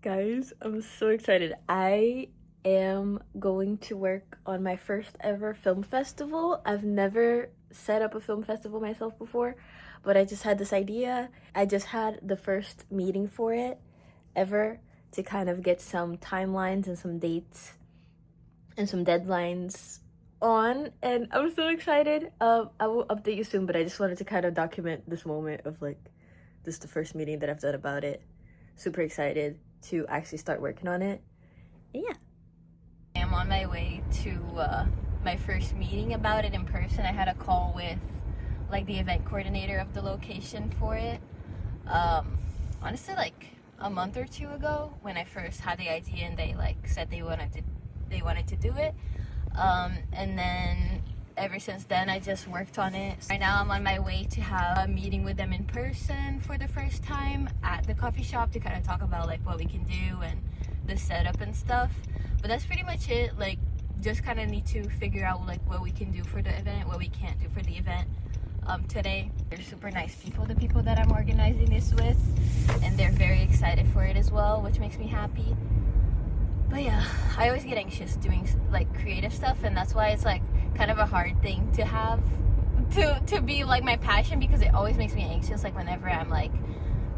Guys, I'm so excited. I am going to work on my first ever film festival. I've never set up a film festival myself before, but I just had this idea. I just had the first meeting for it ever to kind of get some timelines and some dates and some deadlines on, and I'm so excited. I will update you soon, but I just wanted to kind of document this moment of like this is the first meeting that I've done about it. Super excited to actually start working on it. Yeah. I'm on my way to my first meeting about it in person. I had a call with like the event coordinator of the location for it. Honestly, like a month or two ago when I first had the idea and they like said they wanted to do it. And then ever since then I just worked on it. Right now I'm on my way to have a meeting with them in person for the first time at the coffee shop to kind of talk about like what we can do and the setup and stuff. But that's pretty much it. Like just kind of need to figure out like what we can do for the event, what we can't do for the event. Today they're super nice people, the people that I'm organizing this with, and they're very excited for it as well, which makes me happy. But yeah, I always get anxious doing like creative stuff, and that's why it's like kind of a hard thing to have to be like my passion, because it always makes me anxious like whenever I'm like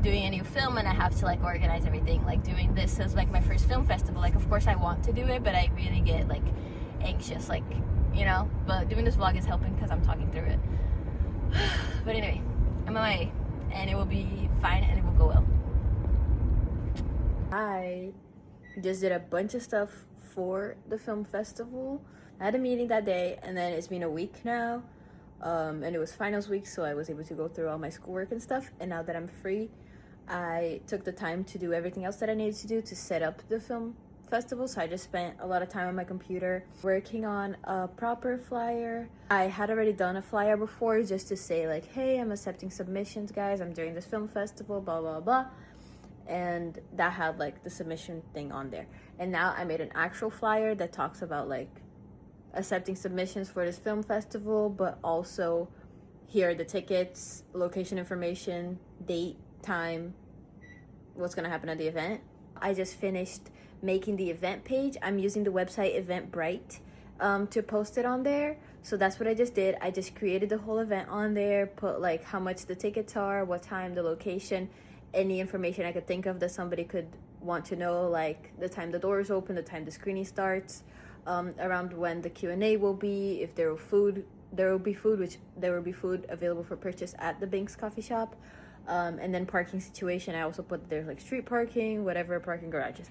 doing a new film and I have to like organize everything. Like doing this as like my first film festival, like of course I want to do it, but I really get like anxious, like, you know. But doing this vlog is helping because I'm talking through it. But anyway, I'm on my way and it will be fine and it will go well. I just did a bunch of stuff for the film festival. I had a meeting that day, and then it's been a week now, and it was finals week, so I was able to go through all my schoolwork and stuff. And now that I'm free, I took the time to do everything else that I needed to do to set up the film festival. So I just spent a lot of time on my computer working on a proper flyer. I had already done a flyer before just to say like, hey, I'm accepting submissions, guys, I'm doing this film festival, blah blah blah, and that had like the submission thing on there. And now I made an actual flyer that talks about like accepting submissions for this film festival, but also here are the tickets, location information, date, time, what's gonna happen at the event. I just finished making the event page. I'm using the website Eventbrite to post it on there. So that's what I just did. I just created the whole event on there, put like how much the tickets are, what time, the location, any information I could think of that somebody could want to know, like the time the doors open, the time the screening starts, around when the Q&A will be, if there will food, there will be food, which there will be food available for purchase at the Binks coffee shop. And then parking situation, I also put there's like street parking, whatever, parking garages.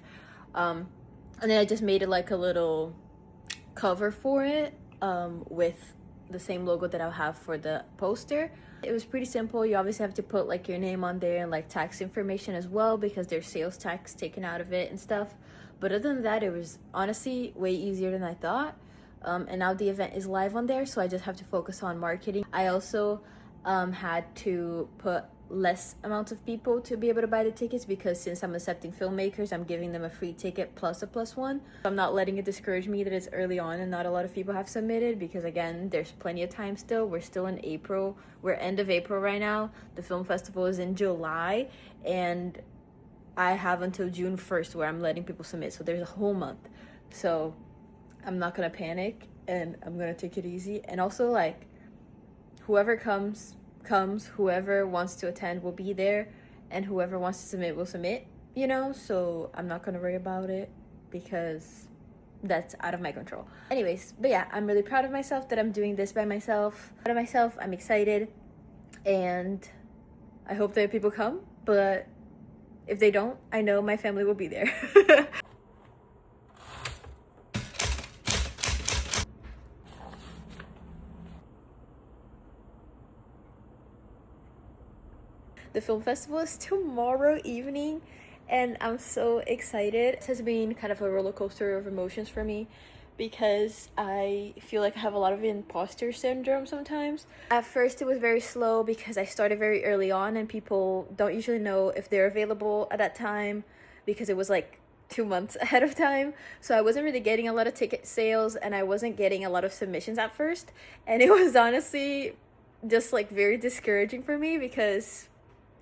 And then I just made it like a little cover for it, with the same logo that I'll have for the poster. It was pretty simple. You obviously have to put like your name on there and like tax information as well, because there's sales tax taken out of it and stuff. But other than that, it was honestly way easier than I thought. And now the event is live on there, so I just have to focus on marketing. I also had to put less amounts of people to be able to buy the tickets, because since I'm accepting filmmakers, I'm giving them a free ticket plus a plus one. I'm not letting it discourage me that it's early on and not a lot of people have submitted, because again, there's plenty of time still. We're still in April. We're end of April right now. The film festival is in July, and I have until June 1st where I'm letting people submit, so there's a whole month. So I'm not gonna panic, and I'm gonna take it easy. And also, like, whoever comes, whoever wants to attend will be there, and whoever wants to submit will submit, you know. So I'm not gonna worry about it because that's out of my control. Anyways, but yeah, I'm really proud of myself that I'm doing this by myself. I'm excited, and I hope that people come, but if they don't, I know my family will be there. The film festival is tomorrow evening, and I'm so excited. This has been kind of a roller coaster of emotions for me, because I feel like I have a lot of imposter syndrome sometimes. At first it was very slow because I started very early on, and people don't usually know if they're available at that time, because it was like 2 months ahead of time. So I wasn't really getting a lot of ticket sales, and I wasn't getting a lot of submissions at first. And it was honestly just like very discouraging for me, because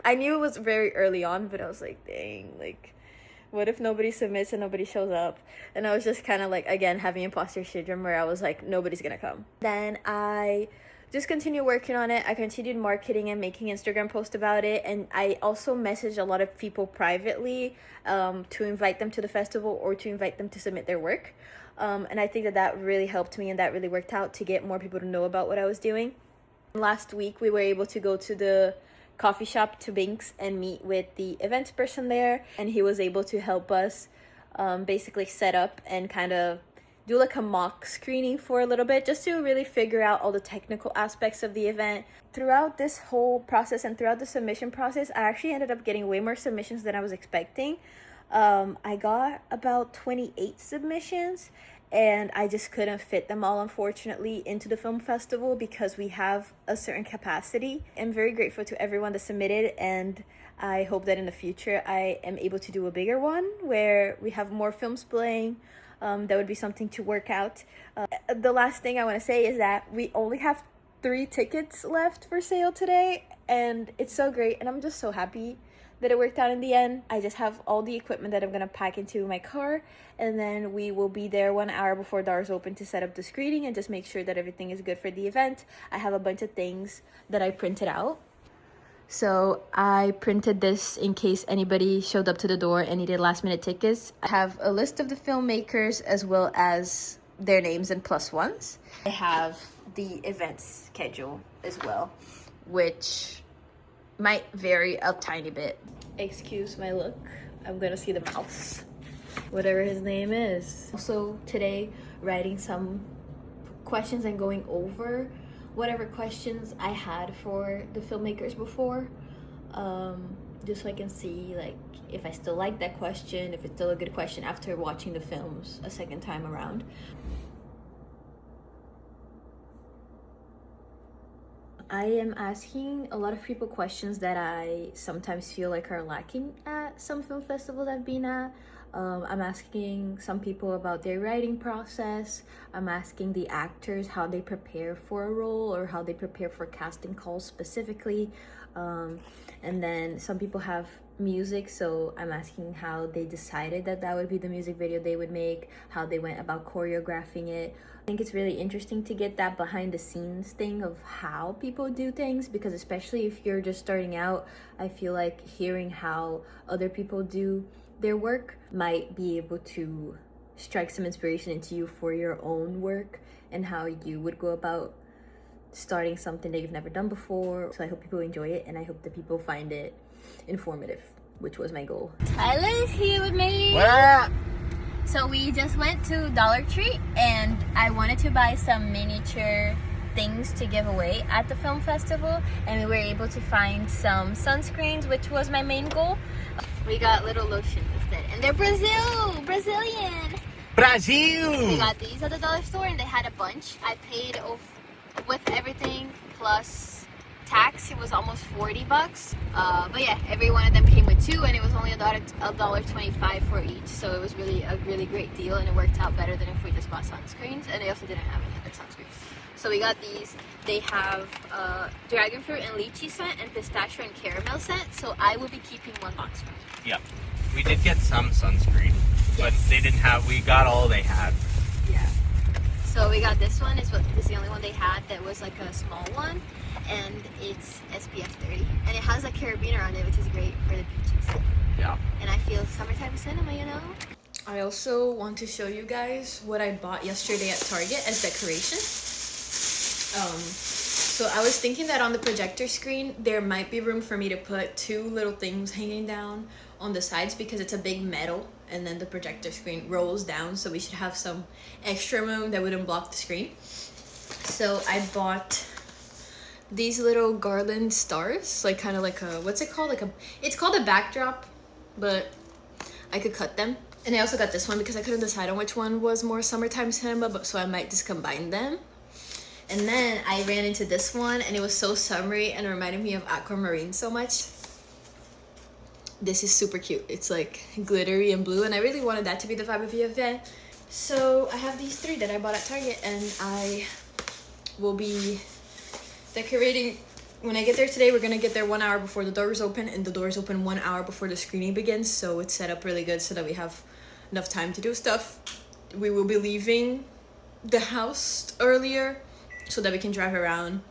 I knew it was very early on, but I was like, dang, like What if nobody submits and nobody shows up? And I was just kind of like, again, having imposter syndrome where I was like, nobody's gonna come. Then I just continued working on it. I continued marketing and making Instagram posts about it. And I also messaged a lot of people privately to invite them to the festival or to invite them to submit their work. And I think that that really helped me and that really worked out to get more people to know about what I was doing. Last week, we were able to go to the coffee shop to Binks and meet with the events person there, and he was able to help us basically set up and kind of do like a mock screening for a little bit just to really figure out all the technical aspects of the event. Throughout this whole process and throughout the submission process, I actually ended up getting way more submissions than I was expecting. I got about 28 submissions, and I just couldn't fit them all, unfortunately, into the film festival because we have a certain capacity. I'm very grateful to everyone that submitted, and I hope that in the future I am able to do a bigger one where we have more films playing. That would be something to work out. The last thing I want to say is that we only have 3 tickets left for sale today, and it's so great, and I'm just so happy that it worked out in the end. I just have all the equipment that I'm gonna pack into my car, and then we will be there 1 hour before doors open to set up the screening and just make sure that everything is good for the event. I have a bunch of things that I printed out. So I printed this in case anybody showed up to the door and needed last minute tickets. I have a list of the filmmakers as well as their names and plus ones. I have the event schedule as well, which might vary a tiny bit. Excuse my look. I'm gonna see the mouse. Whatever his name is. Also today, writing some questions and going over whatever questions I had for the filmmakers before. Just so I can see like if I still like that question, if it's still a good question after watching the films a second time around. I am asking a lot of people questions that I sometimes feel like are lacking at some film festivals I've been at. I'm asking some people about their writing process. I'm asking the actors how they prepare for a role or how they prepare for casting calls specifically. And then some people have music, so I'm asking how they decided that that would be the music video they would make, how they went about choreographing it. I think it's really interesting to get that behind the scenes thing of how people do things, because especially if you're just starting out, I feel like hearing how other people do their work might be able to strike some inspiration into you for your own work and how you would go about starting something that you've never done before. So I hope people enjoy it, and I hope that people find it informative, which was my goal. Tyler's here with me. What up? So we just went to Dollar Tree, and I wanted to buy some miniature things to give away at the film festival, and we were able to find some sunscreens, which was my main goal. We got little lotion instead, and they're Brazilian. Brazil! We got these at the dollar store, and they had a bunch. I paid with everything plus tax, it was almost $40. But yeah, every one of them came with 2, and it was only $1.25 for each. So it was really a really great deal, and it worked out better than if we just bought sunscreens. And they also didn't have any other sunscreens. So we got these. They have dragon fruit and lychee scent and pistachio and caramel scent. So I will be keeping 1 box from them. Yep. We did get some sunscreen, but they didn't have, we got all they had. Yeah. So we got this one. It's the only one they had that was like a small one. And it's SPF 30. And it has a carabiner on it, which is great for the beaches. Yeah. And I feel summertime cinema, you know? I also want to show you guys what I bought yesterday at Target as decoration. So I was thinking that on the projector screen, there might be room for me to put 2 little things hanging down on the sides because it's a big metal, and then the projector screen rolls down, so we should have some extra room that wouldn't block the screen. So I bought these little garland stars, like kind of like a, what's it called? It's called a backdrop, but I could cut them. And I also got this one because I couldn't decide on which one was more summertime cinema, but so I might just combine them. And then I ran into this one, and it was so summery and it reminded me of aquamarine so much. This is super cute. It's like glittery and blue, and I really wanted that to be the vibe of the event. So I have these 3 that I bought at Target, and I will be decorating when I get there today, we're gonna get there 1 hour before the doors open, and the doors open 1 hour before the screening begins. So it's set up really good so that we have enough time to do stuff. We will be leaving the house earlier so that we can drive around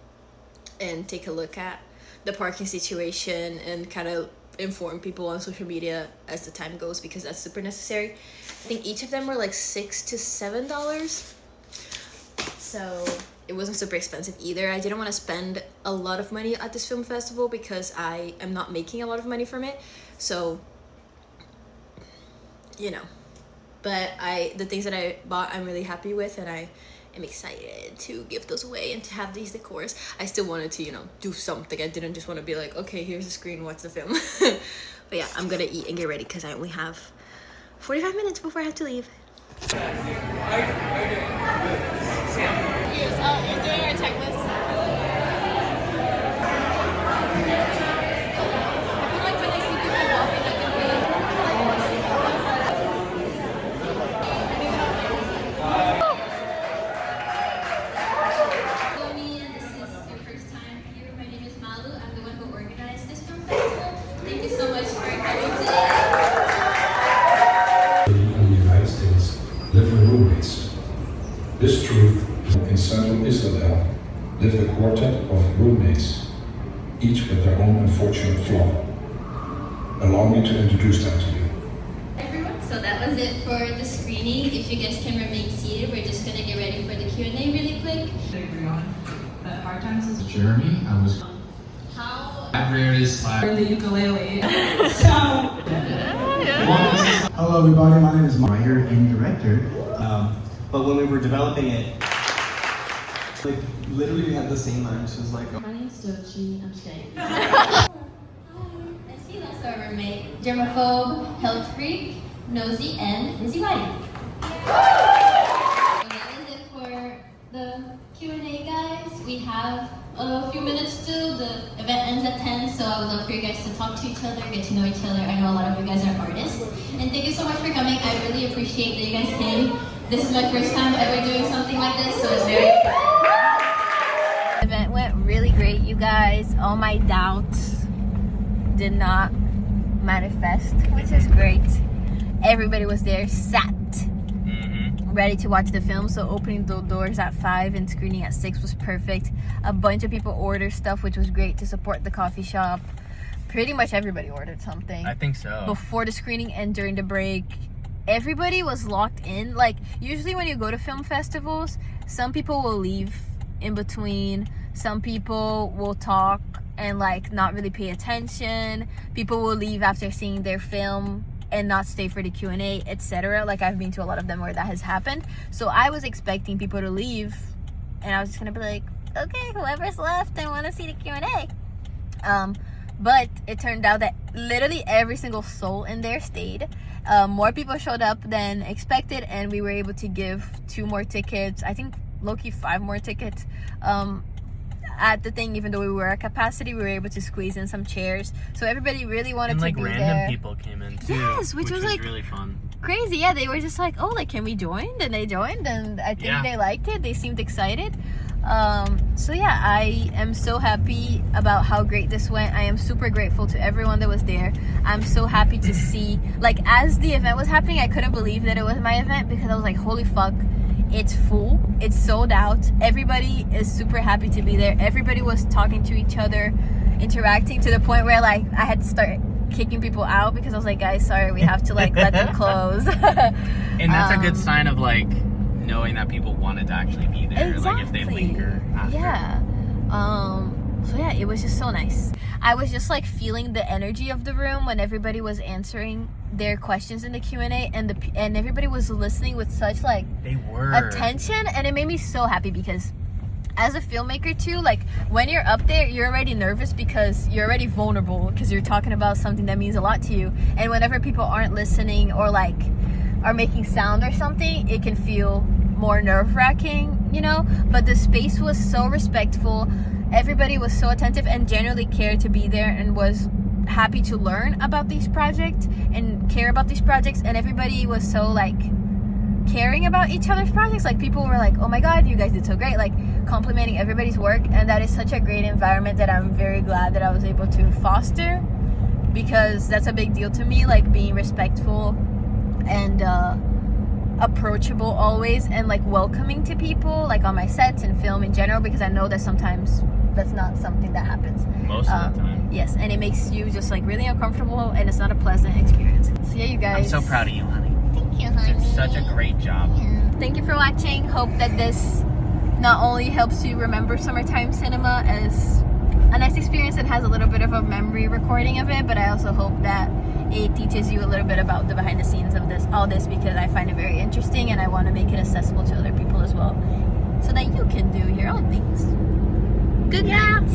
and take a look at the parking situation and kind of inform people on social media as the time goes, because that's super necessary. I think each of them were like $6 to $7, so it wasn't super expensive either. I didn't want to spend a lot of money at this film festival because I am not making a lot of money from it, so you know. But the things that I bought, I'm really happy with, and I am excited to give those away and to have these decors. I still wanted to, you know, do something. I didn't just want to be like, okay, here's the screen, what's the film? But yeah, I'm gonna eat and get ready because I only have 45 minutes before I have to leave. You're doing our checklist. This is your first time here. My name is Malu. I'm the one who organized this film festival. Thank you so much for coming today. In the United States live with roommates. This truth in central Israel live a quartet of roommates, each with their own unfortunate flaw. Allow me to introduce them to you. Everyone, so that was it for the screening. If you guys can remain seated, we're just gonna get ready for the Q&A really quick. Agree on. The hard times is Jeremy, I was How Libraries. the ukulele. So Hello everybody, my name is writer and director. But when we were developing it, like literally we had the same lines. It was like, My name's Dochi. I'm just kidding. Hi, and see, that's our roommate. Germaphobe, health freak, nosy, and busy body. And that is it for the Q&A, guys. We have a few minutes still. The event ends at 10, so I would love for you guys to talk to each other, get to know each other. I know a lot of you guys are artists. And thank you so much for coming. I really appreciate that you guys came. This is my first time ever doing something like this, so it's very fun. The event went really great, you guys. All my doubts did not manifest, which is great. Everybody was there, sat, ready to watch the film. So opening the doors at 5 and screening at 6 was perfect. A bunch of people ordered stuff, which was great to support the coffee shop. Pretty much everybody ordered something. I think so. Before the screening and during the break. Everybody was locked in. Like, usually when you go to film festivals, some people will leave in between. Some people will talk and like not really pay attention. People will leave after seeing their film and not stay for the Q&A, etc. Like, I've been to a lot of them where that has happened. So I was expecting people to leave, and I was just gonna be like, okay, whoever's left, I want to see the Q&A. But it turned out that literally every single soul in there stayed. More people showed up than expected, and we were able to give 2 more tickets. I think low-key 5 more tickets at the thing. Even though we were at capacity, we were able to squeeze in some chairs. So everybody really wanted and to like be random there. people came in too. Yes, which was like really fun. Crazy. Yeah, they were just like, oh, like, can we join? And they joined, and I think they liked it. They seemed excited. So yeah, I am so happy about how great this went. I am super grateful to everyone that was there. I'm so happy to see, like, as the event was happening, I couldn't believe that it was my event, because I was like, holy fuck, it's full, it's sold out. Everybody is super happy to be there. Everybody was talking to each other, interacting, to the point where like I had to start kicking people out because I was like, guys, sorry, we have to like let them close. And that's a good sign of like knowing that people wanted to actually be there. Exactly. Like if they linger after. Yeah. So yeah, it was just so nice. I was just like feeling the energy of the room when everybody was answering their questions in the Q&A, and everybody was listening with such like They were attention, and it made me so happy, because as a filmmaker too, like when you're up there, you're already nervous because you're already vulnerable, because you're talking about something that means a lot to you. And whenever people aren't listening or like are making sound or something, it can feel more nerve-wracking, you know. But the space was so respectful. Everybody was so attentive and genuinely cared to be there, and was happy to learn about these projects and care about these projects. And everybody was so like caring about each other's projects. Like people were like, oh my god, you guys did so great. Like complimenting everybody's work, and that is such a great environment that I'm very glad that I was able to foster, because that's a big deal to me, like being respectful and approachable always, and like welcoming to people, like on my sets and film in general, because I know that sometimes that's not something that happens Most of the time. Yes, and it makes you just like really uncomfortable, and it's not a pleasant experience. So yeah, you guys, I'm so proud of you, honey. Thank you, honey. You did such a great job. thank you for watching. Hope that this not only helps you remember summertime cinema as a nice experience and has a little bit of a memory recording of it, but I also hope that it teaches you a little bit about the behind the scenes of all this, because I find it very interesting and I want to make it accessible to other people as well, so that you can do your own things. Good night.